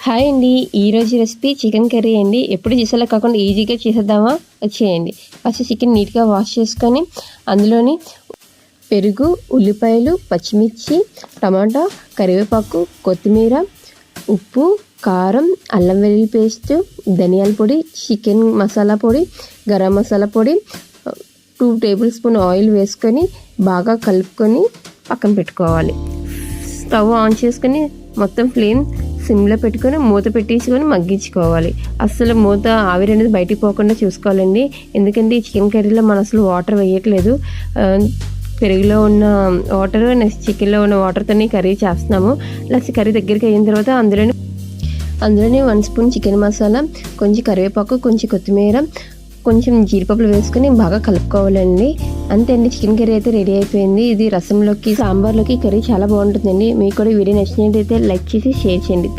Hi అండి, ఈరోజు recipe chicken curry అండి. ఎప్పుడు చేసేలా కాకుండా ఈజీగా చేసేద్దామా వచ్చేయండి. ఫస్ట్ చికెన్ నీట్గా వాష్ చేసుకొని అందులోని పెరుగు, ఉల్లిపాయలు, పచ్చిమిర్చి, టమాటా, కరివేపాకు, కొత్తిమీర, ఉప్పు, కారం, అల్లం వెల్లుల్లి పేస్ట్, ధనియాల పొడి, చికెన్ మసాలా పొడి, గరం మసాలా పొడి, 2 టేబుల్ స్పూన్ ఆయిల్ వేసుకొని బాగా కలుపుకొని పక్కన పెట్టుకోవాలి. స్టవ్ ఆన్ చేసుకొని మొత్తం ఫ్లేమ్ సిమ్లో పెట్టుకొని మూత పెట్టేసుకొని మగ్గించుకోవాలి. అస్సలు మూత ఆవిరి అనేది బయటికి పోకుండా చూసుకోవాలండి. ఎందుకంటే ఈ చికెన్ కర్రీలో మనం అసలు వాటర్ వేయట్లేదు. పెరుగులో ఉన్న వాటర్ నెక్స్ట్ చికెన్లో ఉన్న వాటర్తోనే కర్రీ చేస్తున్నాము. ప్లస్ కర్రీ దగ్గరికి అయిన తర్వాత అందులోనే 1 స్పూన్ చికెన్ మసాలా, కొంచెం కరివేపాకు, కొంచెం కొత్తిమీర, కొంచెం జీడిపప్పులు వేసుకొని బాగా కలుపుకోవాలండి. అంతే అండి, చికెన్ కర్రీ అయితే రెడీ అయిపోయింది. ఇది రసంలోకి, సాంబార్లోకి కర్రీ చాలా బాగుంటుందండి. మీకు కూడా వీడియో నచ్చినట్టయితే లైక్ చేసి షేర్ చేయండి.